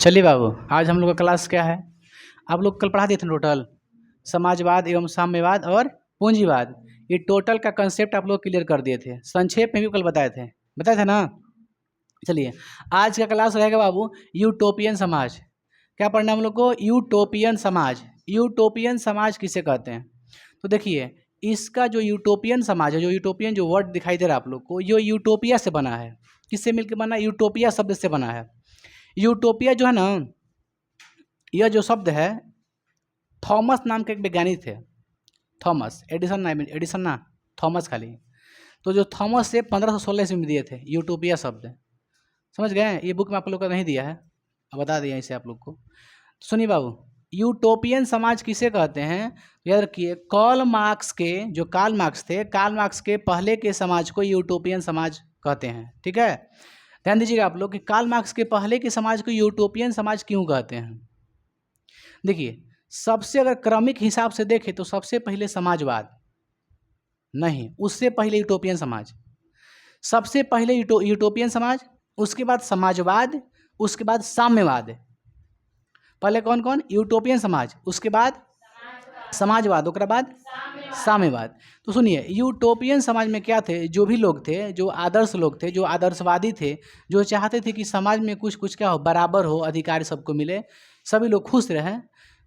चलिए बाबू, आज हम लोग का क्लास क्या है। आप लोग कल पढ़ा दिए थे टोटल समाजवाद एवं साम्यवाद और पूंजीवाद। ये टोटल का कंसेप्ट आप लोग क्लियर कर दिए थे, संक्षेप में भी कल बताए थे ना। चलिए आज का क्लास रहेगा बाबू यूटोपियन समाज। क्या पढ़ना हम लोग को? यूटोपियन समाज। यूटोपियन समाज किसे कहते हैं? तो देखिए इसका जो यूटोपियन समाज है, जो यूटोपियन जो वर्ड दिखाई दे रहा है आप लोग को, ये यूटोपिया से बना है। किससे मिलकर बना? यूटोपिया शब्द से बना है। यूटोपिया जो है ना, यह जो शब्द है थॉमस नाम के एक वैज्ञानिक थे। थॉमस एडिसन ना, थॉमस खाली। तो जो थॉमस से 1516 ईस्वी में दिए थे यूटोपिया शब्द। समझ गए? ये बुक में आप लोग का नहीं दिया है, अब बता दिया इसे आप लोग को। सुनिए बाबू, यूटोपियन समाज किसे कहते हैं? याद रखिए, कार्ल मार्क्स के जो कार्ल मार्क्स थे, कार्ल मार्क्स के पहले के समाज को यूटोपियन समाज कहते हैं। ठीक है, ध्यान दीजिएगा आप लोग कि कार्ल मार्क्स के पहले के समाज को यूटोपियन समाज क्यों कहते हैं। देखिए सबसे अगर क्रमिक हिसाब से देखें तो सबसे पहले समाजवाद नहीं, उससे पहले यूटोपियन समाज। सबसे पहले यूटोपियन समाज, उसके बाद समाजवाद, उसके बाद साम्यवाद। पहले कौन कौन? यूटोपियन समाज, उसके बाद समाजवाद, उसके बाद साम्यवाद। तो सुनिए यूटोपियन समाज में क्या थे? जो भी लोग थे, जो आदर्श लोग थे, जो आदर्शवादी थे, जो चाहते थे कि समाज में कुछ कुछ क्या हो, बराबर हो, अधिकार सबको मिले, सभी लोग खुश रहें,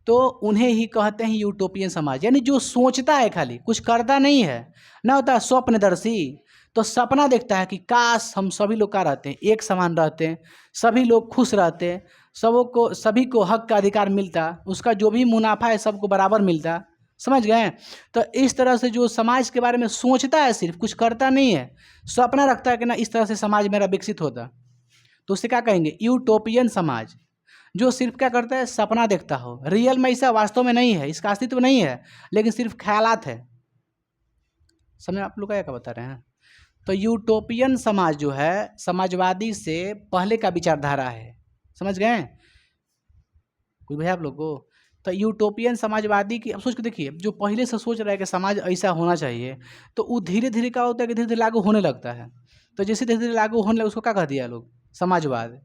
तो उन्हें ही कहते हैं यूटोपियन समाज। यानी जो सोचता है, खाली कुछ करता नहीं है, ना होता है स्वप्नदर्शी। तो सपना देखता है कि काश हम सभी लोग का रहते हैं, एक समान रहते हैं, सभी लोग खुश रहते हैं, सभी को हक का अधिकार मिलता, उसका जो भी मुनाफा है सबको बराबर मिलता। समझ गए? तो इस तरह से जो समाज के बारे में सोचता है, सिर्फ कुछ करता नहीं है, सपना रखता है कि ना इस तरह से समाज मेरा विकसित होता, तो उसे क्या कहेंगे? यूटोपियन समाज। जो सिर्फ क्या करता है? सपना देखता हो, रियल में ऐसा वास्तव में नहीं है, इसका अस्तित्व नहीं है, लेकिन सिर्फ ख्यालात है। समझ आप लोग क्या बता रहे हैं? तो यूटोपियन समाज जो है समाजवादी से पहले का विचारधारा है। समझ गए? कुछ भैया आप लोग को? तो यूटोपियन समाजवादी की अब सोच के देखिए, जो पहले से सोच रहा है कि समाज ऐसा होना चाहिए, तो वो धीरे धीरे क्या होता है कि धीरे धीरे लागू होने लगता है। तो जैसे धीरे धीरे लागू होने लगा, उसको क्या कह दिया लोग? समाजवाद।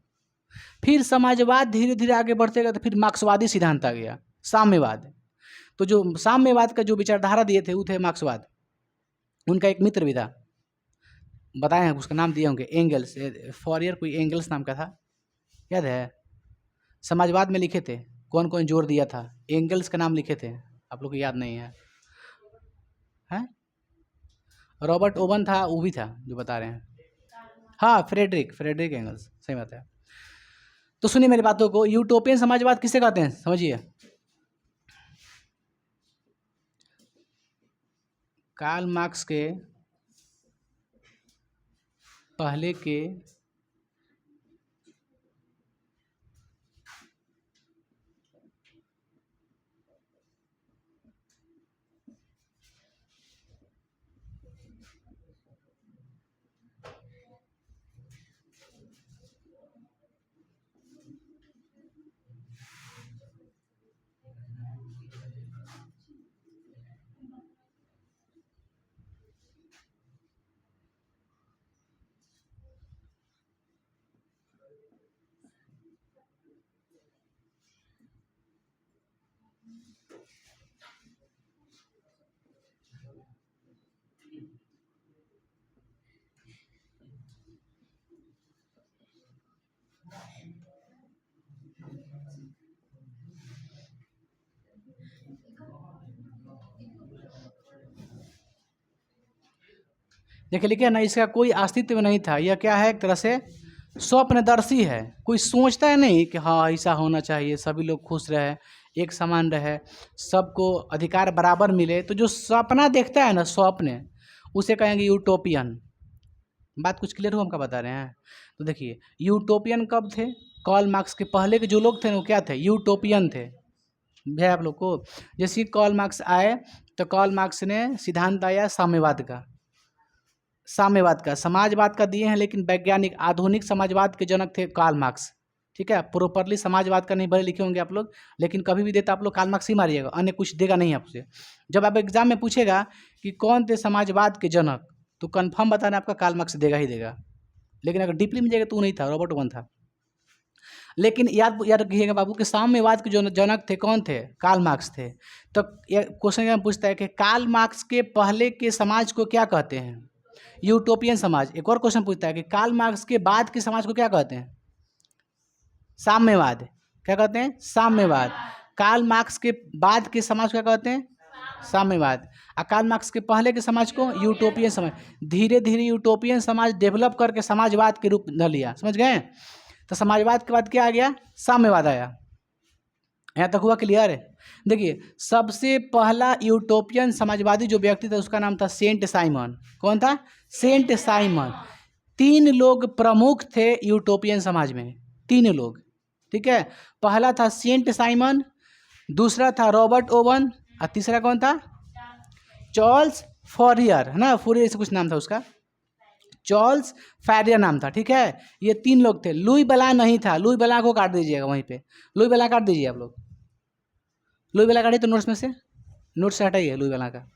फिर समाजवाद धीरे धीरे आगे बढ़ते गया, तो फिर मार्क्सवादी सिद्धांत आ गया, साम्यवाद। तो जो साम्यवाद का जो विचारधारा दिए थे वो थे मार्क्सवाद। उनका एक मित्र भी था, बताए हैं, उसका नाम दिए होंगे, एंगल्स, फॉरियर कोई एंगल्स नाम का था, याद है? समाजवाद में लिखे थे, कौन कौन जोर दिया था, एंगल्स का नाम लिखे थे, आप लोग को याद नहीं है? हैं? रॉबर्ट ओवन था, वो भी था जो बता रहे हैं। हाँ, फ्रेडरिक एंगल्स, सही बात है। तो सुनिए मेरी बातों को, यूटोपियन समाजवाद किसे कहते हैं समझिए। कार्ल मार्क्स के पहले के देखिए लिखे ना, इसका कोई अस्तित्व नहीं था, यह क्या है? एक तरह से स्वप्नदर्शी है। कोई सोचता है नहीं कि हाँ ऐसा होना चाहिए, सभी लोग खुश रहे, एक समान रहे, सबको अधिकार बराबर मिले। तो जो सपना देखता है ना, स्वप्न, उसे कहेंगे यूटोपियन। बात कुछ क्लियर हो हम क्या बता रहे हैं? तो देखिए यूटोपियन कब थे? कार्ल मार्क्स के पहले के जो लोग थे वो क्या थे? यूटोपियन थे। भैया आप लोग को, जैसे कार्ल मार्क्स आए तो कार्ल मार्क्स ने सिद्धांत आया साम्यवाद का, समाजवाद का दिए हैं, लेकिन वैज्ञानिक आधुनिक समाजवाद के जनक थे कार्ल मार्क्स। ठीक है, प्रॉपरली समाजवाद का नहीं भले लिखे होंगे आप लोग, लेकिन कभी भी देता आप लोग कार्ल मार्क्स ही मारिएगा, अन्य कुछ देगा नहीं आपसे। जब आप एग्जाम में पूछेगा कि कौन थे समाजवाद के जनक, तो कन्फर्म बताना आपका कार्ल मार्क्स देगा ही देगा। लेकिन अगर डीपली में जाएगा तो नहीं था, रॉबर्ट ओवन था। लेकिन याद याद रखिएगा बाबू कि साम्यवाद के जो जनक थे कौन थे? कार्ल मार्क्स थे। तो ये क्वेश्चन क्या पूछता है कि कार्ल मार्क्स के पहले के समाज को क्या कहते हैं? यूटोपियन समाज। एक और क्वेश्चन पूछता है कि कार्ल मार्क्स के बाद के समाज को क्या कहते हैं? साम्यवाद। क्या कहते हैं? साम्यवाद। कार्ल मार्क्स के बाद के समाज को क्या कहते हैं? साम्यवाद। और कार्ल मार्क्स के पहले के समाज को यूटोपियन समाज। धीरे धीरे यूटोपियन समाज डेवलप करके समाजवाद के रूप न लिया। समझ गए? तो समाजवाद के बाद क्या आ गया? साम्यवाद आया। यहाँ तक हुआ क्लियर है? देखिए, सबसे पहला यूटोपियन समाजवादी जो व्यक्ति था उसका नाम था सेंट साइमन। कौन था? Saint Simon. 3 लोग प्रमुख थे यूटोपियन समाज में, 3 लोग। ठीक है, पहला था सेंट साइमन, दूसरा था रॉबर्ट ओवन, और तीसरा कौन था? चार्ल्स फॉरियर, है ना? फॉरियर से कुछ नाम था उसका, चार्ल्स फैरियर नाम था। ठीक है, ये 3 लोग थे। लुई बला नहीं था। लुई बला को काट दीजिएगा वहीं पे, लुई बला काट दीजिए आप लोग। लुई बला काटिए तो नोट्स में से, नोट्स से हटाइए लुई बला का।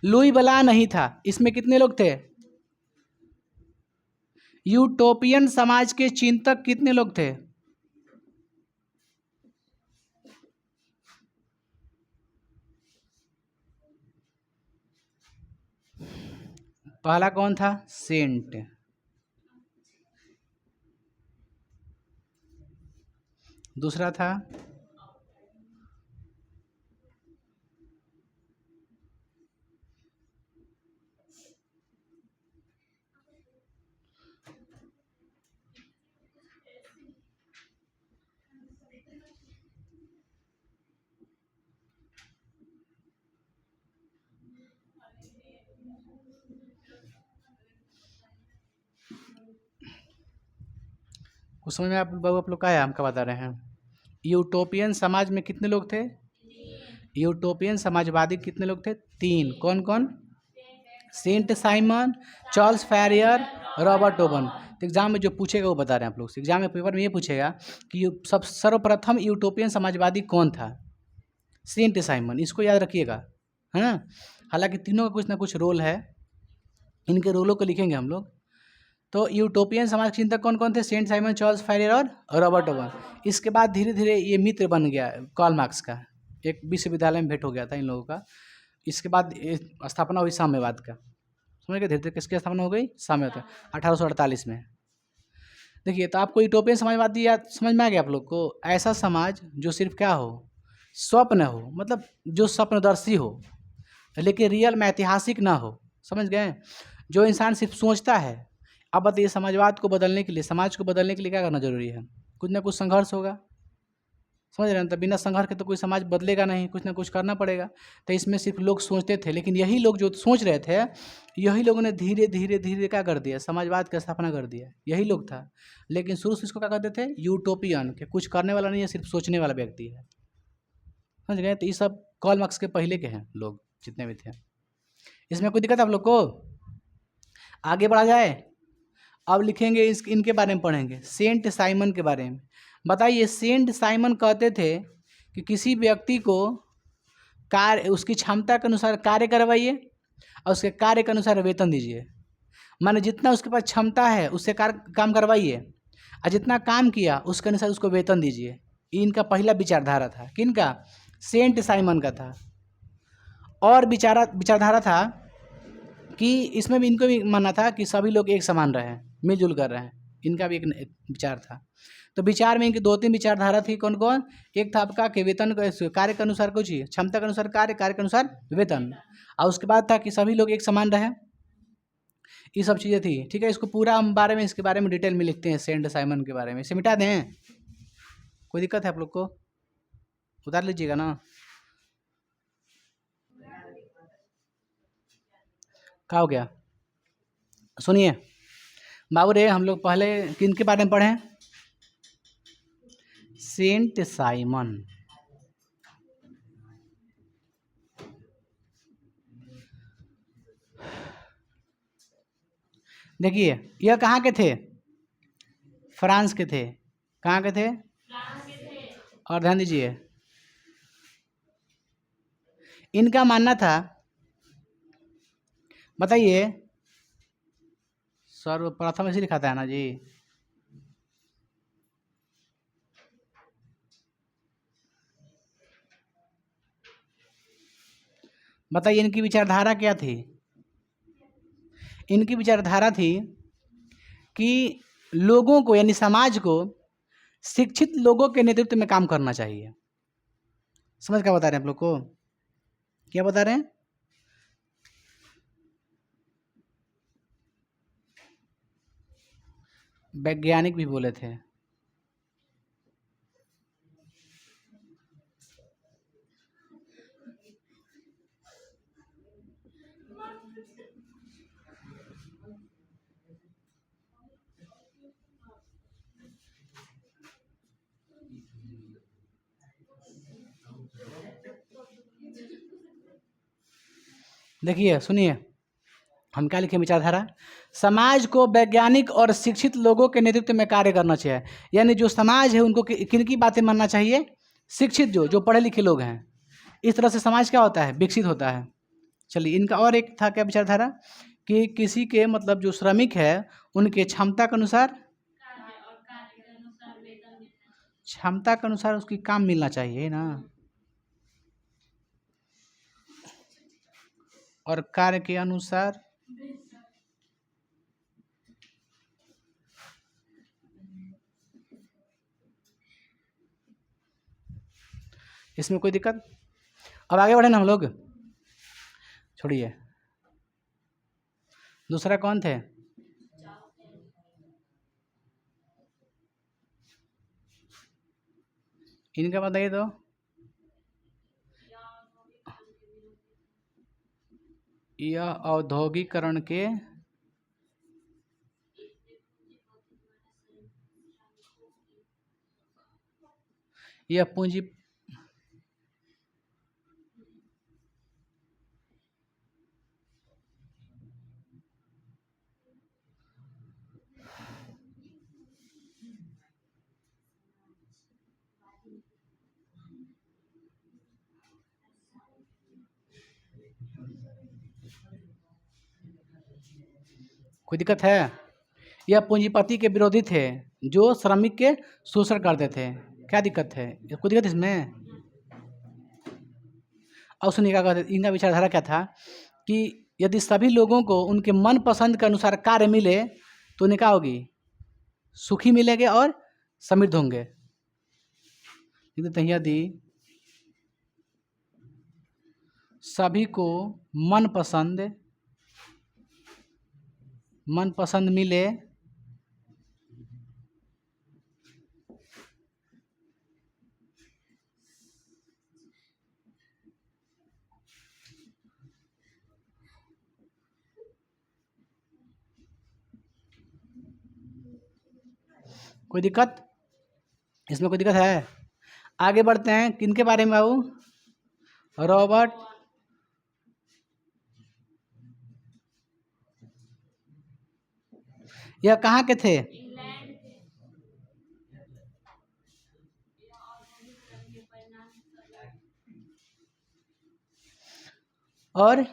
लुई बला नहीं था। इसमें कितने लोग थे? यूटोपियन समाज के चिंतक कितने लोग थे? पहला कौन था? सेंट। दूसरा था कुछ समझ में आप बाबू आप लोग का है? हम क्या बता रहे हैं? यूटोपियन समाज में कितने लोग थे? यूटोपियन समाजवादी कितने लोग थे? 3। कौन कौन? Saint Simon, Charles Fourier, Robert Owen. तो एग्जाम में जो पूछेगा वो बता रहे हैं आप लोग से। एग्जाम में पेपर में ये पूछेगा कि सब सर्वप्रथम यूटोपियन समाजवादी कौन था? Saint Simon. इसको याद रखिएगा, है ना? हालांकि तीनों का कुछ ना कुछ रोल है, इनके रोलों को लिखेंगे हम लोग। तो यूटोपियन समाज चिंतक कौन कौन थे? सेंट साइमन, चार्ल्स फैरियर और रॉबर्ट ओवन। इसके बाद धीरे धीरे ये मित्र बन गया कार्ल मार्क्स का, एक विश्वविद्यालय में भेंट हो गया था इन लोगों का। इसके बाद स्थापना हुई साम्यवाद का। समझ गए? धीरे धीरे किसकी स्थापना हो गई? साम्यवाद। 1848 में। देखिए, तो आपको यूटोपियन समाजवादी याद समझ में आ गया आप लोग को? ऐसा समाज जो सिर्फ क्या हो? स्वप्न हो, मतलब जो स्वप्नदर्शी हो, लेकिन रियल में ऐतिहासिक ना हो। समझ गए? जो इंसान सिर्फ सोचता है। अब बताइए, समाजवाद को बदलने के लिए, समाज को बदलने के लिए क्या करना जरूरी है? कुछ ना कुछ संघर्ष होगा। समझ रहे हैं? तो बिना संघर्ष के तो कोई समाज बदलेगा नहीं, कुछ ना कुछ करना पड़ेगा। तो इसमें सिर्फ लोग सोचते थे, लेकिन यही लोग जो सोच रहे थे, यही लोगों ने धीरे धीरे धीरे क्या कर दिया? समाजवाद की स्थापना कर दिया। यही लोग था। लेकिन शुरू से इसको क्या कहते थे? यूटोपियन, के कुछ करने वाला नहीं है, सिर्फ सोचने वाला व्यक्ति है। समझ गए? तो ये सब कार्ल मार्क्स के पहले के हैं लोग जितने भी थे। इसमें कोई दिक्कत आप लोग को? आगे बढ़ा जाए। अब लिखेंगे इनके बारे में पढ़ेंगे, सेंट साइमन के बारे में। बताइए, सेंट साइमन कहते थे कि किसी व्यक्ति को कार्य, उसकी क्षमता के अनुसार कार्य करवाइए और उसके कार्य के अनुसार वेतन दीजिए। माने जितना उसके पास क्षमता है उससे काम करवाइए, और जितना काम किया उसके अनुसार उसको वेतन दीजिए। इनका पहला विचारधारा था। किनका? सेंट साइमन का था। और विचारधारा था कि इसमें भी इनको भी मानना था कि सभी लोग एक समान रहे, मिलजुल कर रहे हैं। इनका भी एक विचार था। तो विचार में इनकी 2-3 विचारधारा थी। कौन कौन? एक था आपका कि वेतन कार्य के अनुसार कुछ ही, क्षमता के अनुसार कार्य, कार्य के अनुसार वेतन। और उसके बाद था कि सभी लोग एक समान रहे। ये सब चीज़ें थी। ठीक है, इसको पूरा हम इसके बारे में डिटेल में लिखते हैं, सेंट साइमन के बारे में। इसे मिटा दें? कोई दिक्कत है आप लोग को? उतार लीजिएगा ना। क्या हो गया? सुनिए बाबू रे, हम लोग पहले किन के बारे में पढ़ें? Saint Simon. देखिए, यह कहाँ के थे? फ्रांस के थे। कहाँ के थे? और ध्यान दीजिए, इनका मानना था, बताइए, सर्वप्रथम ऐसे लिखा था ना जी। बताइए इनकी विचारधारा क्या थी? इनकी विचारधारा थी कि लोगों को यानी समाज को शिक्षित लोगों के नेतृत्व में काम करना चाहिए। समझ क्या बता रहे हैं आप लोग को? क्या बता रहे हैं? वैज्ञानिक भी बोले थे। देखिए सुनिए, हम क्या लिखे विचारधारा? समाज को वैज्ञानिक और शिक्षित लोगों के नेतृत्व में कार्य करना चाहिए। यानी जो समाज है उनको किन की बातें मानना चाहिए? शिक्षित, जो पढ़े लिखे लोग हैं। इस तरह से समाज क्या होता है? विकसित होता है। चलिए, इनका और एक था क्या विचारधारा कि किसी के मतलब जो श्रमिक है उनके क्षमता के अनुसार उसकी काम मिलना चाहिए ना, और कार्य के अनुसार इसमें कोई दिक्कत? अब आगे बढ़े ना हम लोग, छोड़िए। दूसरा कौन थे? इनका बताइए तो। यह औद्योगिकरण के यह पूंजी कोई दिक्कत है? यह पूंजीपति के विरोधी थे जो श्रमिक के शोषण करते थे। क्या दिक्कत है? कोई दिक्कत इसमें? और सुनिए क्या कहते, इनका विचारधारा क्या था कि यदि सभी लोगों को उनके मन पसंद के अनुसार कार्य मिले तो उन्हें क्या होगी? सुखी मिलेंगे और समृद्ध होंगे। यदि सभी को मन पसंद मिले कोई दिक्कत? इसमें कोई दिक्कत है? आगे बढ़ते हैं, किनके बारे में बाबू? रॉबर्ट यह कहाँ के थे? और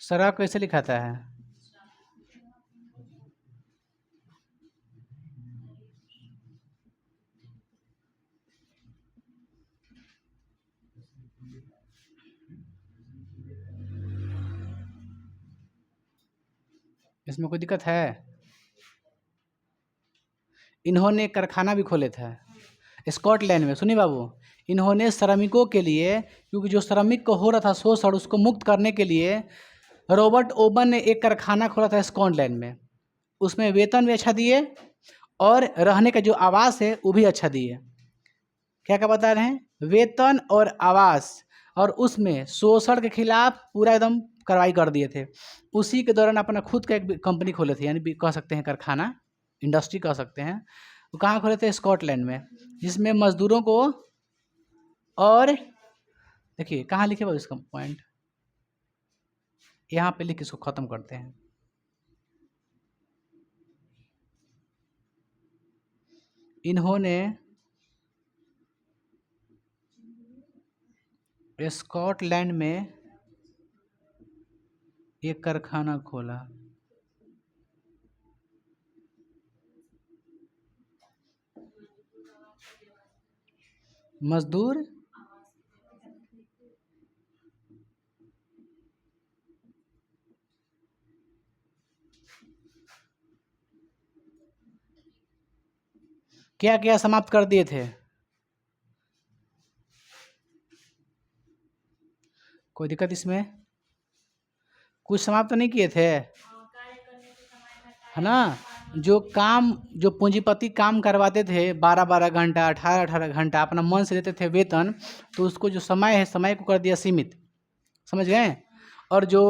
शराब कैसे लिखाता है? इसमें कोई दिक्कत है? इन्होंने एक कारखाना भी खोले थे स्कॉटलैंड में। सुनिए बाबू, इन्होंने श्रमिकों के लिए, क्योंकि जो श्रमिक को हो रहा था शोषण उसको मुक्त करने के लिए रॉबर्ट ओवन ने एक कारखाना खोला था स्कॉटलैंड में। उसमें वेतन भी अच्छा दिए और रहने का जो आवास है वो भी अच्छा दिए। क्या क्या बता रहे हैं? वेतन और आवास, और उसमें शोषण के खिलाफ पूरा एकदम कार्रवाई कर दिए थे। उसी के दौरान अपना खुद का एक कंपनी खोले थे, यानी कह सकते हैं कारखाना, इंडस्ट्री कह सकते हैं। वो कहाँ खोले थे? स्कॉटलैंड में, जिसमें मजदूरों को, और देखिए कहाँ लिखे बाबू इसका पॉइंट, यहाँ पे लिख के इसको ख़त्म करते हैं। इन्होंने स्कॉटलैंड में एक कारखाना खोला। मजदूर क्या क्या समाप्त कर दिए थे? कोई दिक्कत इसमें? कुछ समाप्त तो नहीं किए थे, है ना? जो पूंजीपति काम करवाते थे 12-12 घंटा, 18-18 घंटा अपना मन से देते थे वेतन, तो उसको जो समय है, समय को कर दिया सीमित। समझ गए? और जो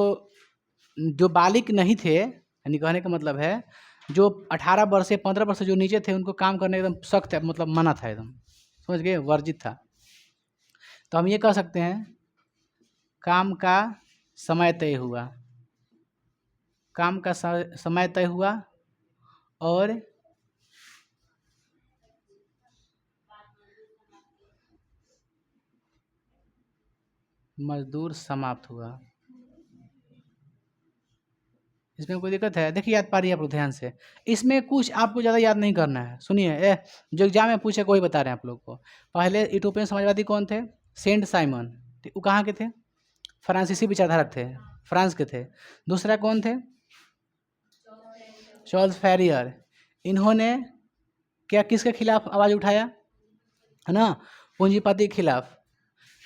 जो बालिक नहीं थे, यानी कहने का मतलब है जो 18 वर्ष से 15 वर्ष से जो नीचे थे, उनको काम करने एकदम सख्त है, मतलब मना था एकदम। समझ गए? वर्जित था। तो हम ये कह सकते हैं काम का समय तय हुआ, काम का समय तय हुआ और मजदूर समाप्त हुआ। इसमें कोई दिक्कत है? देखिए, याद पा रही है आप लोग ध्यान से। इसमें कुछ आपको ज़्यादा याद नहीं करना है। सुनिए, जो एग्जाम में पूछे कोई बता रहे हैं आप लोग को। पहले इटोपियन समाजवादी कौन थे? Saint Simon. वो कहाँ के थे? फ्रांसीसी विचारधारक थे, फ्रांस के थे। दूसरा कौन थे? चार्ल्स फैरियर। इन्होंने क्या किसके खिलाफ आवाज़ उठाया, है ना? पूंजीपति के खिलाफ।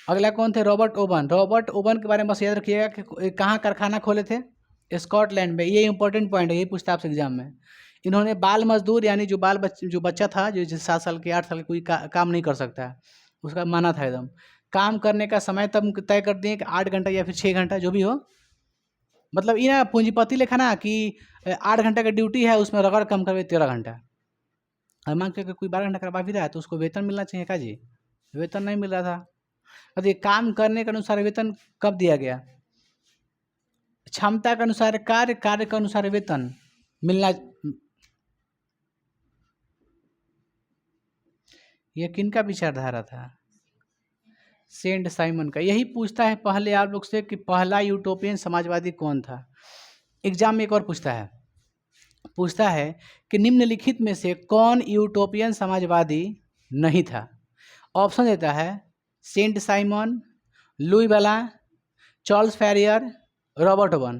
अगला कौन थे? Robert oven. रॉबर्ट ओवन के बारे में बस याद रखिएगा कि कहाँ कारखाना खोले थे? स्कॉटलैंड में। ये इंपॉर्टेंट पॉइंट है, ये पूछता है आपसे एग्जाम में। इन्होंने बाल मजदूर, यानी जो बच्चा था, जो 7 साल के 8 साल के, कोई काम नहीं कर सकता है, उसका माना था एकदम। काम करने का समय तब तय कर दिए कि 8 घंटा या फिर 6 घंटा, जो भी हो। मतलब ये ना पूंजीपति लिखा ना कि 8 घंटा का ड्यूटी है, उसमें रगड़ कम करके 13 घंटा। और मान के कोई 12 घंटा करवा भी रहा है तो उसको वेतन मिलना चाहिए का जी? वेतन नहीं मिल रहा था। तो ये काम करने के अनुसार वेतन कब दिया गया? क्षमता के अनुसार कार्य, कार्य के अनुसार वेतन मिलना। यह किनका विचारधारा था? सेंट साइमन का। यही पूछता है पहले आप लोग से कि पहला यूटोपियन समाजवादी कौन था। एग्जाम में एक और पूछता है कि निम्नलिखित में से कौन यूटोपियन समाजवादी नहीं था। ऑप्शन देता है सेंट साइमन, लुई वाला, चार्ल्स फैरियर, रॉबर्ट ओवन।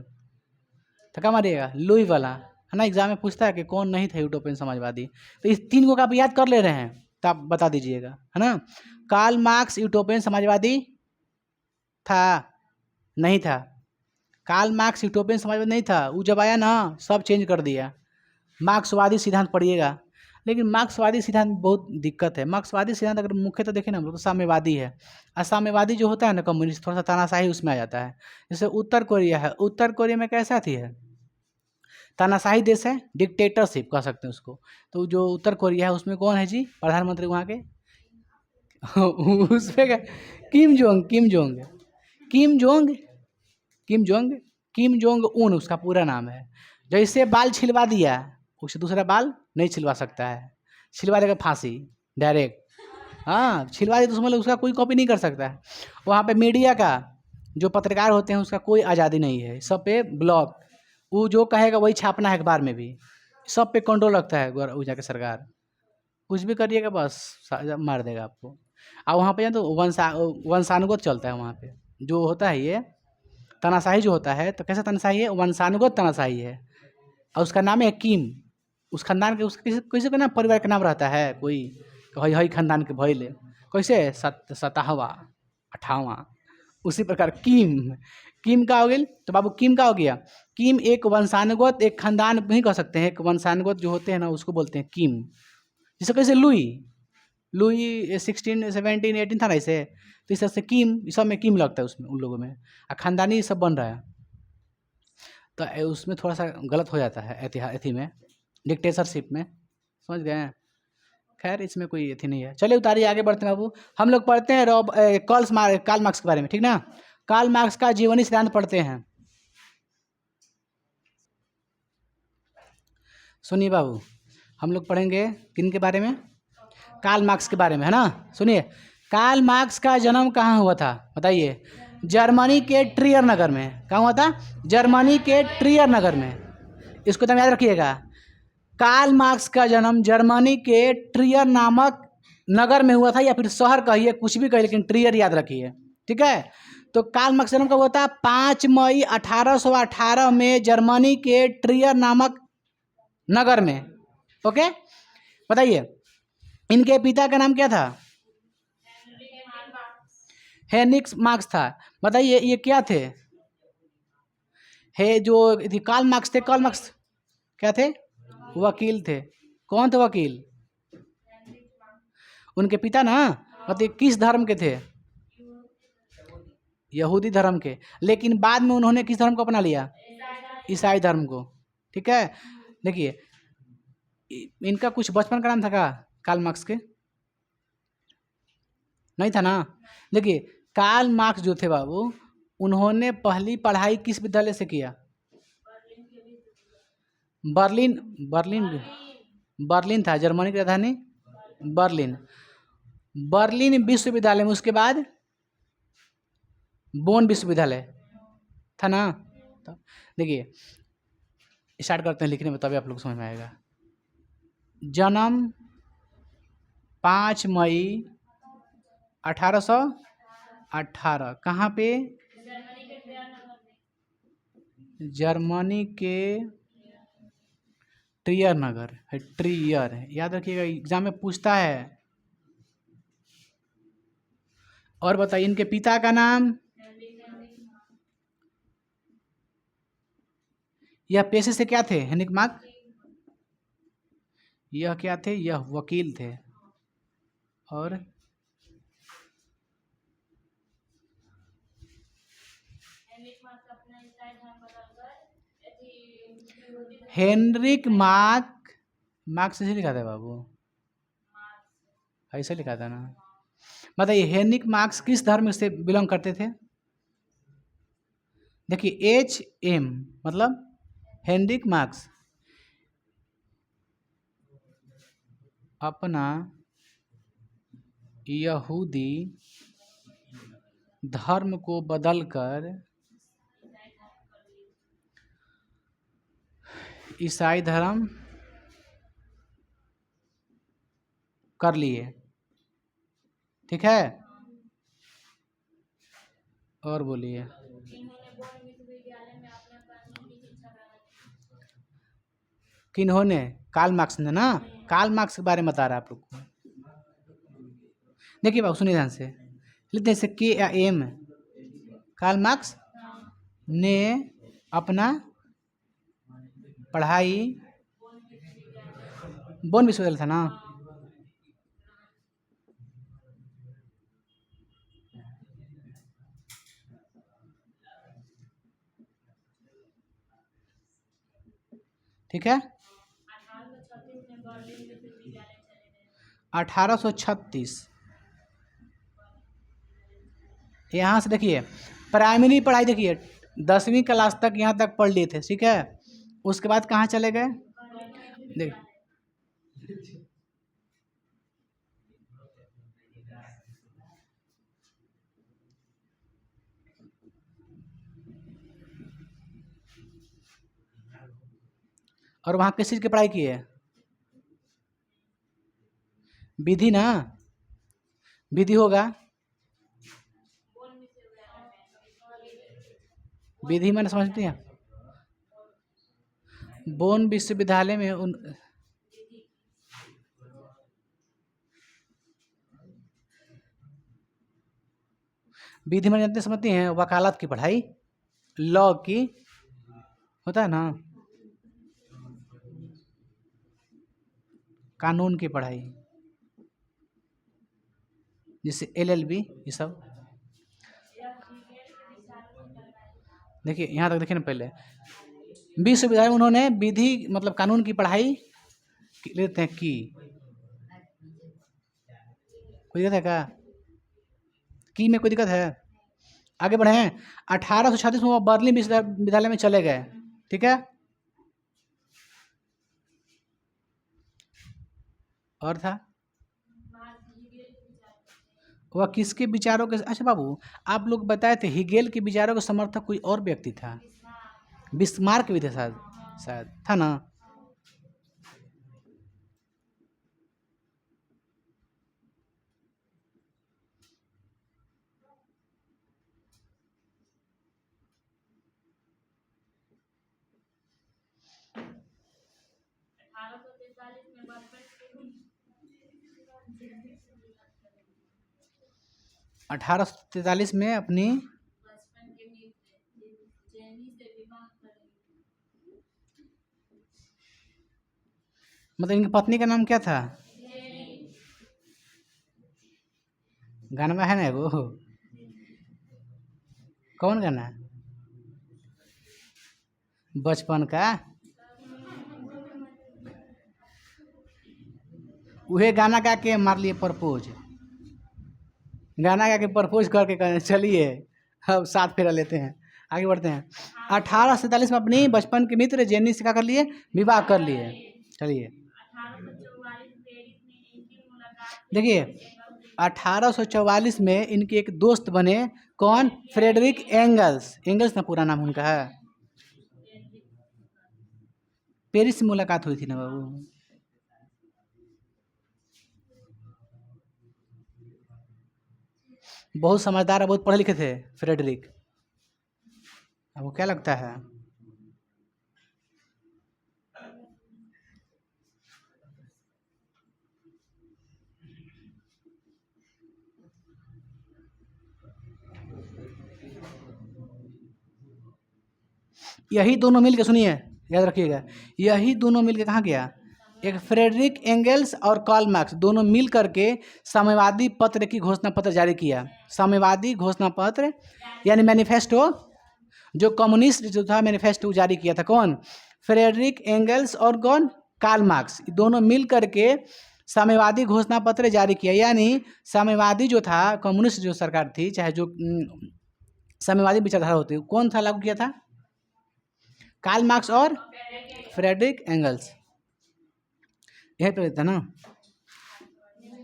तो क्या मारिएगा? लुई वाला, है ना? एग्जाम में पूछता है कि कौन नहीं था यूटोपियन समाजवादी। तो इस 3 को आप याद कर ले रहे हैं तो आप बता दीजिएगा, है ना? कार्ल मार्क्स यूटोपियन समाजवादी था? नहीं था। कार्ल मार्क्स यूटोपियन समाजवादी नहीं था। वो जब आया ना, सब चेंज कर दिया। मार्क्सवादी सिद्धांत पढ़िएगा। लेकिन मार्क्सवादी सिद्धांत बहुत दिक्कत है। मार्क्सवादी सिद्धांत अगर मुख्य तो देखें ना हम लोग, तो साम्यवादी है। और साम्यवादी जो होता है ना, कम्युनिस्ट, थोड़ा सा तानाशाही उसमें आ जाता है। जैसे उत्तर कोरिया है, उत्तर कोरिया में कैसा थी है? तानाशाही देश है, डिक्टेटरशिप कह सकते हैं उसको। तो जो उत्तर कोरिया है उसमें कौन है जी प्रधानमंत्री वहाँ के? उसमें क्या? Kim Jong, Kim Jong, Kim Jong, Kim Jong, Kim Jong Un उसका पूरा नाम है। जैसे बाल छिलवा दिया, उससे दूसरा बाल नहीं छिलवा सकता है। छिलवा देगा फांसी डायरेक्ट। हाँ, छिलवा दे तो समझ लो उसका कोई कॉपी नहीं कर सकता है। वहाँ पे मीडिया का, जो पत्रकार होते हैं, उसका कोई आज़ादी नहीं है। सब पे ब्लॉक, वो जो कहेगा वही छापना है अखबार में भी। सब पे कंट्रोल रखता है वो जाके सरकार। कुछ भी करिएगा बस मार देगा आपको। और वहाँ पे तो वंशानुगत चलता है वहाँ पे। जो होता है ये तानाशाही जो होता है, तो कैसा तानाशाही है? वंशानुगत तानाशाही है। और उसका नाम है किम। उस खानदान के, उसके किसी का नाम, परिवार का नाम रहता है कोई, हई हई खानदान के भइले कैसे 27वां 28वां, उसी प्रकार किम। किम का हो गया तो बाबू, किम का हो गया। किम एक वंशानुगत, एक खानदान नहीं कह सकते हैं, एक वंशानुगत जो होते हैं ना, उसको बोलते हैं किम। जैसे कैसे लुई, लुई 16 17 18 था ना ऐसे, तो इस तरह से किम, सब में किम लगता है उसमें, उन लोगों में। और खानदानी सब बन रहा है, तो उसमें थोड़ा सा गलत हो जाता है एथी में, डिक्टेटरशिप में। समझ गए हैं? खैर, इसमें कोई एथी नहीं है। चलिए उतारिए, आगे बढ़ते हैं बाबू। हम लोग पढ़ते हैं कार्ल मार्क्स के बारे में, ठीक ना? कार्ल मार्क्स का जीवनी सिद्धांत पढ़ते हैं। सुनिए बाबू, हम लोग पढ़ेंगे किन के बारे में? कार्ल मार्क्स के बारे में, है ना? सुनिए, कार्ल मार्क्स का जन्म कहाँ हुआ था बताइए? जर्मनी के ट्रियर नगर में। कहाँ हुआ था? जर्मनी के ट्रियर नगर में। इसको तो याद रखिएगा, कार्ल मार्क्स का जन्म जर्मनी के ट्रियर नामक नगर में हुआ था, या फिर शहर कहिए, कुछ भी कहिए, लेकिन ट्रियर याद रखिए। ठीक है, तो कार्ल मार्क्स जन्म कब हुआ था? 5 मई 1818 में जर्मनी के ट्रियर नामक नगर में। ओके, बताइए इनके पिता का नाम क्या था? हेनरिक मार्क्स था। बताइए ये क्या थे? हे जो कार्ल मार्क्स थे, कार्ल मार्क्स क्या थे? वकील थे। कौन थे वकील? उनके पिता ना, मतलब किस धर्म के थे? यहूदी धर्म के। लेकिन बाद में उन्होंने किस धर्म को अपना लिया? ईसाई धर्म को। ठीक है, देखिए इनका कुछ बचपन का नाम था क्या कार्ल मार्क्स के? नहीं था ना। देखिए कार्ल मार्क्स जो थे बाबू, उन्होंने पहली पढ़ाई किस विद्यालय से किया? बर्लिन। बर्लिन बर्लिन था जर्मनी की राजधानी, बर्लिन। बर्लिन विश्वविद्यालय में, उसके बाद बोन विश्वविद्यालय था ना। तो देखिए स्टार्ट करते हैं लिखने में, तभी आप लोग समझ में आएगा। जन्म 5 मई 1818, कहाँ पे? जर्मनी के ट्रियर नगर है, ट्रियर है, याद रखिएगा, एग्जाम में पूछता है। और बताइए इनके पिता का नाम? यह पेशे से क्या थे हेनरिक मार्क्स? यह क्या थे? यह वकील थे। और हेनरिक मार्क्स ऐसे लिखा था बाबू, ऐसे लिखा था ना। बताइए हेनरिक मार्क्स किस धर्म से बिलोंग करते थे? देखिए HM मतलब हेनरिक मार्क्स अपना यहूदी धर्म को बदलकर ईसाई धर्म कर लिए। ठीक है, और बोलिए। किन्होंने? कार्ल मार्क्स ने ना। कार्ल मार्क्स के बारे में बता रहा है आप लोग को। देखिए बाबू सुनिए ध्यान से, लिखते हैं K या M। कार्ल मार्क्स ने अपना पढ़ाई बोन विश्वविद्यालय था ना। ठीक है, 1836। यहाँ से देखिए प्राइमरी पढ़ाई, देखिए 10वीं क्लास तक यहाँ तक पढ़ लिए थे। ठीक है, उसके बाद कहाँ चले गए? देख और वहाँ किस चीज़ की पढ़ाई की है? विधि ना, विधि होगा। विधि मैंने समझती हैं, बोन विश्वविद्यालय में उन विधि में जानते समझती हैं, वकालत की पढ़ाई, लॉ की, होता है ना, कानून की पढ़ाई, जैसे LLB ये सब। देखिए यहाँ तक देखिए ना, पहले विश्वविद्यालय में उन्होंने विधि मतलब कानून की पढ़ाई लेते हैं की। कोई दिक्कत है क्या? की में कोई दिक्कत है? आगे बढ़े हैं। 1836 में वो बर्लिन विश्वविद्यालय में चले गए। ठीक है, और था वह किसके विचारों के, अच्छा बाबू आप लोग बताए थे हिगेल के विचारों का समर्थक कोई और व्यक्ति था, बिस्मार्क भी थे शायद, शायद था ना। अठारह सौ तैतालीस में अपनी, मतलब इनकी पत्नी का नाम क्या था? गाना में है ना वो, कौन गाना? बचपन का, वही गाना गा के मार लिए प्रपोज, गाना गा के प्रपोज करके कहे चलिए अब साथ फेरा लेते हैं, आगे बढ़ते हैं। 1847 में अपनी बचपन के मित्र जेनी से क्या कर लिए? विवाह कर लिए। चलिए देखिए 1844 में इनके एक दोस्त बने, कौन? फ्रेडरिक एंगल्स, एंगल्स ना पूरा नाम उनका है। पेरिस से मुलाकात हुई थी ना बाबू। बहुत समझदार और बहुत पढ़े लिखे थे फ्रेडरिक। आपको क्या लगता है? यही दोनों मिलके, सुनिए याद रखिएगा, यही दोनों मिलके कहाँ गया? एक फ्रेडरिक एंगल्स और कार्ल मार्क्स दोनों मिल करके साम्यवादी पत्र की घोषणा पत्र जारी किया। साम्यवादी घोषणा पत्र यानी मैनिफेस्टो, जो कम्युनिस्ट जो था मैनिफेस्टो जारी किया था कौन? फ्रेडरिक एंगल्स और कौन? कार्ल मार्क्स, दोनों मिल करके साम्यवादी घोषणा पत्र जारी किया। यानी साम्यवादी जो था, कम्युनिस्ट जो सरकार थी, चाहे जो साम्यवादी विचारधारा होती है, कौन था लागू किया था? कार्ल मार्क्स और फ्रेडरिक एंगल्स। यही पे था ना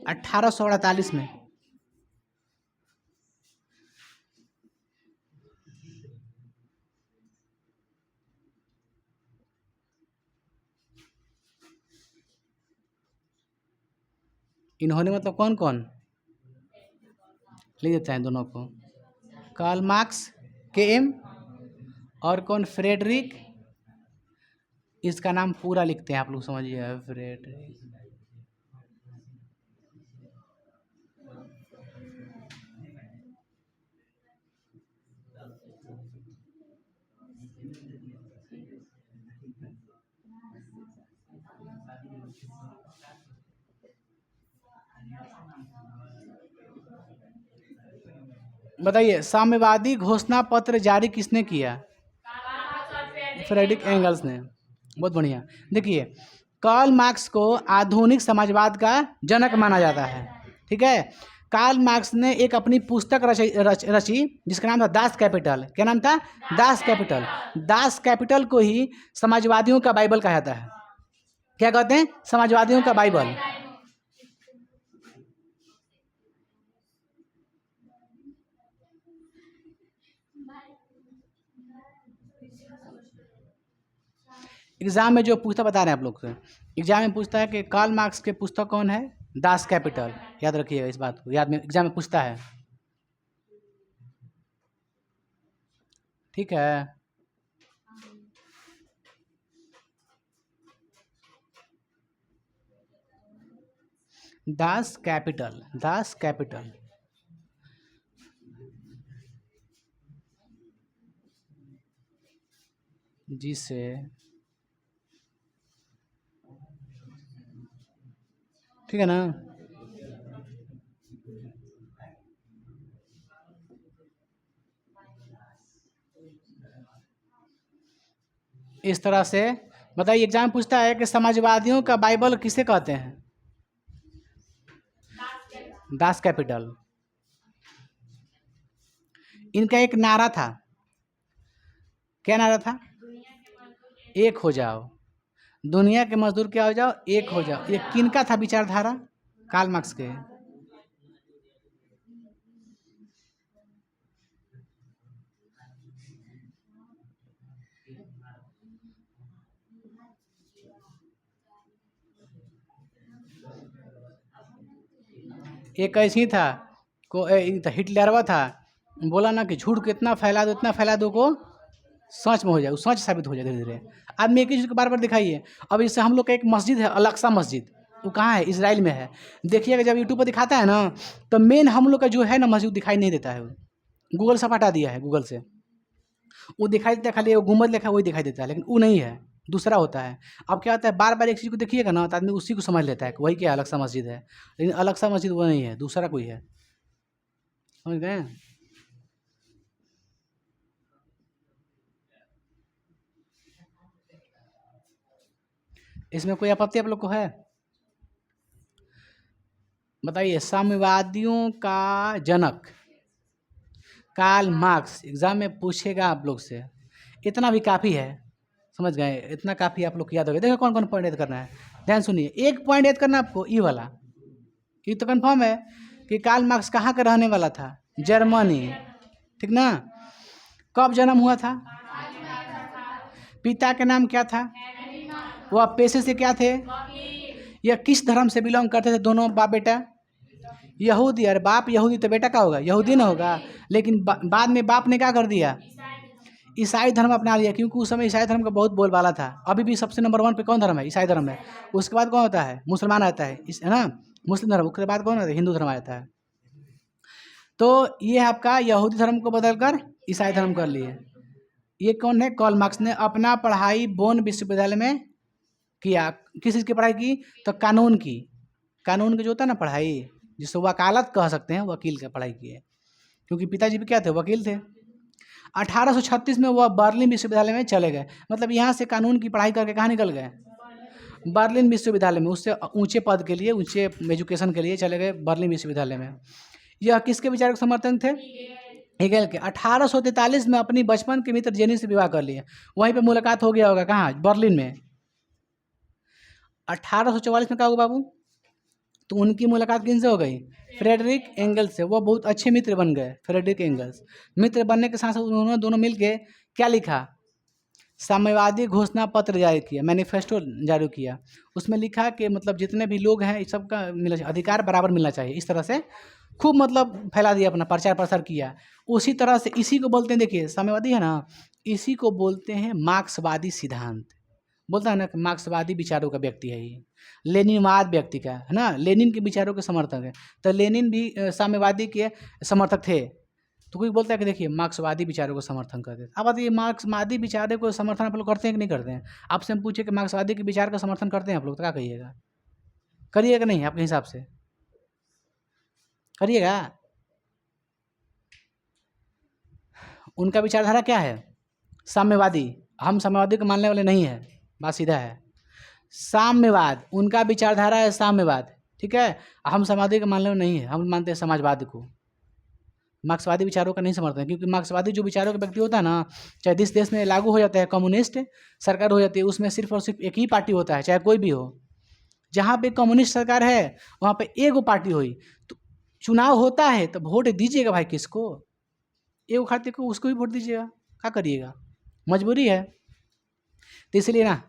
1848 में। इन्होंने मतलब कौन कौन लिख देते हैं दोनों को? कार्ल मार्क्स के एम और कौन? फ्रेडरिक, इसका नाम पूरा लिखते हैं आप लोग समझिए, फ्रेडरिक। बताइए साम्यवादी घोषणा पत्र जारी किसने किया? फ्रेडरिक एंगल्स ने। बहुत बढ़िया। देखिए कार्ल मार्क्स को आधुनिक समाजवाद का जनक माना जाता है, ठीक है। कार्ल मार्क्स ने एक अपनी पुस्तक रची जिसका नाम था दास कैपिटल। क्या नाम था? Das Kapital. दास कैपिटल को ही समाजवादियों का बाइबल कहा जाता है। क्या कहते हैं? समाजवादियों का बाइबल। एग्जाम में जो पूछता, बता रहे हैं आप लोग से, एग्जाम में पूछता है कि कार्ल मार्क्स के पुस्तक कौन है? Das Kapital. याद रखिएगा इस बात को, याद में एग्जाम में पूछता है, ठीक है। Das Kapital, Das Kapital. जिसे ठीक है ना, इस तरह से बताइए। एग्जाम पूछता है कि समाजवादियों का बाइबल किसे कहते हैं? Das Kapital. इनका एक नारा था, क्या नारा था? एक हो जाओ, दुनिया के मजदूर क्या हो जाओ? एक हो जाओ। ये किनका था विचारधारा? कार्ल मार्क्स के। एक ऐसी था को हिटलरवा था, बोला ना कि झूठ को इतना फैला दो को सच में हो जाए, वो सच साबित हो जाए धीरे धीरे। आदमी एक ही चीज़ को बार बार दिखाइए। अब इससे हम लोग का एक मस्जिद है अल-अक़सा मस्जिद, वो कहाँ है? इजराइल में है। देखिएगा जब यूट्यूब पर दिखाता है ना, तो मेन हम लोग का जो है ना मस्जिद दिखाई नहीं देता है। गूगल सब हटा दिया है गूगल से, वो दिखाई देता है खाली वो गुम्बद लिखा है वही दिखाई देता है, लेकिन वो नहीं है, दूसरा होता है। अब क्या होता है, बार बार एक चीज़ को देखिएगा ना तो आदमी उसी को समझ लेता है कि वही क्या अल-अक़सा मस्जिद है, लेकिन अल-अक़सा मस्जिद वो नहीं है, दूसरा कोई है। समझ गए? इसमें कोई आपत्ति आप लोग को है? बताइए। साम्यवादियों का जनक कार्ल मार्क्स, एग्जाम में पूछेगा आप लोग से, इतना भी काफ़ी है। समझ गए? इतना काफ़ी आप लोग याद हो गया। देखो कौन कौन पॉइंट याद करना है, ध्यान सुनिए। एक पॉइंट याद करना आपको, ई वाला, ये तो कंफर्म है कि कार्ल मार्क्स कहाँ का रहने वाला था? जर्मनी, ठीक ना? कब जन्म हुआ था? पिता के नाम क्या था? वह पेशे से क्या थे? यह किस धर्म से बिलोंग करते थे दोनों बाप बेटा? यहूदी। अरे बाप यहूदी तो बेटा का होगा, यहूदी ना होगा। लेकिन बाद में बाप ने क्या कर दिया? ईसाई धर्म अपना लिया, क्योंकि उस समय ईसाई धर्म का बहुत बोलबाला था। अभी भी सबसे नंबर 1 पे कौन धर्म है? ईसाई धर्म है। उसके बाद कौन होता है? मुसलमान आता है, है ना, मुस्लिम धर्म। उसके बाद कौन आता है? हिंदू धर्म आता है। तो ये आपका यहूदी धर्म को बदलकर ईसाई धर्म कर लिए। ये कौन है? कार्ल मार्क्स ने अपना पढ़ाई बोन विश्वविद्यालय में किया। किस चीज़ की पढ़ाई की? तो कानून की। कानून की जो होता है ना पढ़ाई, जिसको वकालत कह सकते हैं, वकील की पढ़ाई की है, क्योंकि पिताजी भी क्या थे? वकील थे। 1836 में वह बर्लिन विश्वविद्यालय में चले गए। मतलब यहाँ से कानून की पढ़ाई करके कहाँ निकल गए? बर्लिन विश्वविद्यालय में। उससे ऊंचे पद के लिए, ऊंचे एजुकेशन के लिए चले गए बर्लिन विश्वविद्यालय में। यह किसके विचार के समर्थन थे? हेगेल के। 1843 में अपनी बचपन के मित्र जेनी से विवाह कर लिए। वहीं पे मुलाकात हो गया होगा, कहाँ? बर्लिन में। 1844 में क्या होगा बाबू? तो उनकी मुलाकात किनसे हो गई? फ्रेडरिक एंगल्स से। वो बहुत अच्छे मित्र बन गए, फ्रेडरिक एंगल्स। मित्र बनने के साथ साथ उन्होंने दोनों मिलके क्या लिखा? साम्यवादी घोषणा पत्र जारी किया, मैनिफेस्टो जारी किया। उसमें लिखा कि मतलब जितने भी लोग हैं इस सबका अधिकार बराबर मिलना चाहिए। इस तरह से खूब मतलब फैला दिया, अपना प्रचार प्रसार किया। उसी तरह से इसी को बोलते हैं, देखिए साम्यवादी है ना, इसी को बोलते हैं मार्क्सवादी सिद्धांत। बोलता है ना कि मार्क्सवादी विचारों का व्यक्ति है ये, लेनिनवाद व्यक्ति का है ना, लेनिन के विचारों के समर्थक है। तो लेनिन भी साम्यवादी के समर्थक थे। तो कोई बोलता है कि देखिए मार्क्सवादी विचारों को समर्थन करते हैं। अब बात ये, मार्क्सवादी विचारों को समर्थन आप लोग करते हैं कि नहीं करते हैं? आपसे हम पूछे कि मार्क्सवादी के विचार का समर्थन करते हैं आप लोग, तो क्या कहिएगा? करिएगा नहीं? आपके हिसाब से करिएगा? उनका विचारधारा क्या है? साम्यवादी। हम साम्यवादी को मानने वाले नहीं है, बात सीधा है। साम्यवाद उनका विचारधारा है, साम्यवाद, ठीक है। हम साम्यवादी को मानने वाले नहीं है, हम मानते हैं समाजवाद को। मार्क्सवादी विचारों का नहीं समर्थन, क्योंकि मार्क्सवादी जो विचारों का व्यक्ति होता है ना, चाहे जिस देश में लागू हो जाता है कम्युनिस्ट सरकार हो जाती है, उसमें सिर्फ और सिर्फ एक ही पार्टी होता है, चाहे कोई भी हो। जहाँ पे कम्युनिस्ट सरकार है वहाँ पे एक पार्टी हुई, तो चुनाव होता है तो वोट दीजिएगा भाई, किसको? एक खाते को, उसको भी वोट दीजिएगा, क्या करिएगा? मजबूरी है। तो इसलिए ना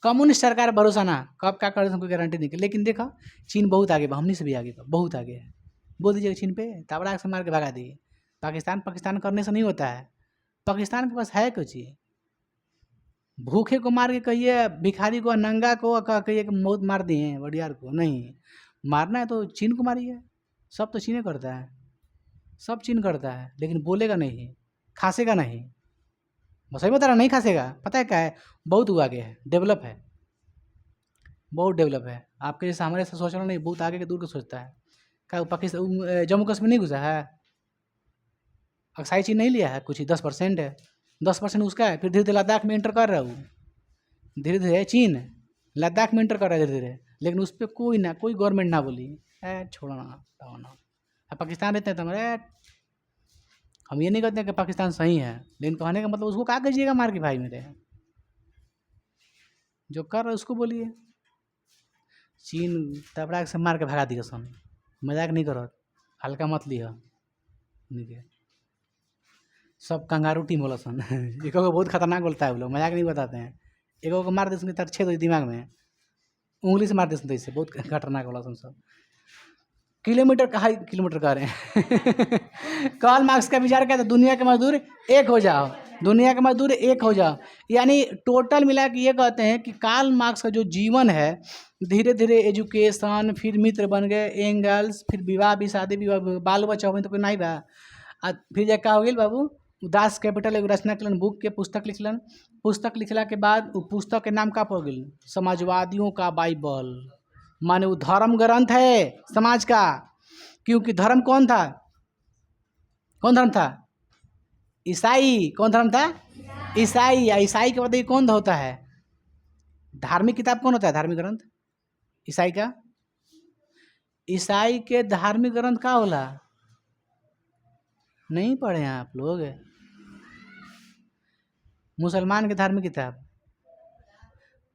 कम्युनिस्ट सरकार भरोसा ना, कब क्या कर कोई गारंटी नहीं। लेकिन देखा चीन बहुत आगे, हमनी से भी आगे, बहुत आगे है। बोल दीजिएगा चीन पे, ताबड़ा से मार के भगा दिए। पाकिस्तान करने से नहीं होता है। पाकिस्तान के पास है कुछ चीज़? भूखे को मार के कहिए, भिखारी को, नंगा को कहिए कि मौत मार दिए वडियार को, नहीं मारना है तो चीन को मारिए। सब तो चीन करता है, सब चीन करता है, लेकिन बोलेगा नहीं, खासेगा नहीं। बस सही बता रहा, नहीं खासेगा। पता है क्या है? बहुत वो आगे है, डेवलप है, बहुत डेवलप है। आपके जैसे हमारे से सोच रहा नहीं, बहुत आगे के दूर के सोचता है। क्या पाकिस्तान जम्मू कश्मीर नहीं घुसा है? अक्साई चीन नहीं लिया है, कुछ ही 10% है, 10% उसका है। फिर धीरे धीरे लद्दाख में इंटर कर रहा है वो, धीरे धीरे चीन लद्दाख में इंटर कर रहा है धीरे धीरे, लेकिन उस पर कोई गवर्नमेंट ना बोली छोड़ो ना। पाकिस्तान रहते हैं तो हमारे, हम ये नहीं कहते कि पाकिस्तान सही है, लेकिन कहने का मतलब उसको क्या कीजिएगा मार के भाई मेरे, जो कर रहे उसको बोलिए। चीन तबड़ा से मार के भगा दिया सन, मजाक नहीं करो, हल्का मत लिया उनके। सब कंगारू टीम बोला सन एक बहुत खतरनाक बोलता है वो लोग, मजाक नहीं बताते हैं। एक को मार देते तर छेद दिमाग में, उंगली से मार देते, इससे बहुत खतरनाक बोला सन सब। किलोमीटर कहा किलोमीटर कह रहे हैं कार्ल मार्क्स का विचार क्या था, दुनिया के मजदूर एक हो जाओ, दुनिया के मजदूर एक हो जाओ। यानी टोटल मिला के ये कहते हैं कि कार्ल मार्क्स का जो जीवन है, धीरे धीरे एजुकेशन, फिर मित्र बन गए एंगल्स, फिर विवाह भी, शादी विवाह, बाल बच्चा हो तो कोई नहीं बा। फिर जा का हो गई बाबू, दास कैपिटल एगो रचना कलन, बुक के पुस्तक लिखलन। पुस्तक लिखला के बाद उ पुस्तक के नाम का पड़ गई, समाजवादियों का बाइबल। माने वो धर्म ग्रंथ है समाज का। क्योंकि धर्म कौन था, कौन धर्म था? ईसाई। कौन धर्म था? ईसाई। या ईसाई के बाद कौन होता है? धार्मिक किताब कौन होता है? धार्मिक ग्रंथ ईसाई का। ईसाई के धार्मिक ग्रंथ का होला? नहीं पढ़े हैं आप लोग? मुसलमान के धार्मिक किताब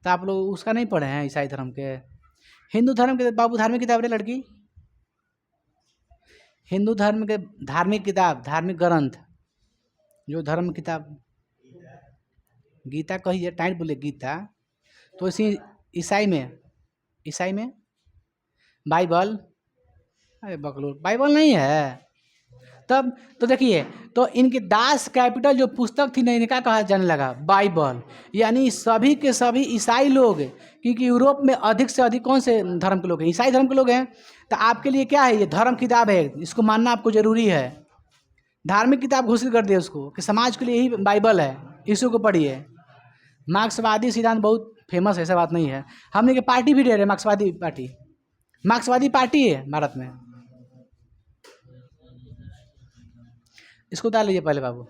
तो आप लोग उसका नहीं पढ़े हैं? ईसाई धर्म के, हिंदू धर्म के बाबू धार्मिक किताब रे लड़की, हिंदू धर्म के धार्मिक किताब, धार्मिक ग्रंथ जो धर्म किताब, गीता कही है, टाइट बोले गीता, तो इसी ईसाई में बाइबल। अरे बकलोल, बाइबल नहीं है तब तो देखिए, तो इनकी दास कैपिटल जो पुस्तक थी ना, इनका कहा जाने लगा बाइबल। यानी सभी के सभी ईसाई लोग, क्योंकि यूरोप में अधिक से अधिक कौन से धर्म के लोग हैं? ईसाई धर्म के लोग हैं। तो आपके लिए क्या है? ये धर्म किताब है, इसको मानना आपको जरूरी है। धार्मिक किताब घोषित कर दिया उसको कि समाज के लिए यही बाइबल है, इसी को पढ़िए। मार्क्सवादी सिद्धांत बहुत फेमस है, ऐसा बात नहीं है। हमने के पार्टी भी दे रहे, मार्क्सवादी पार्टी, मार्क्सवादी पार्टी है भारत में। इसको उतार लीजिए पहले बाबू।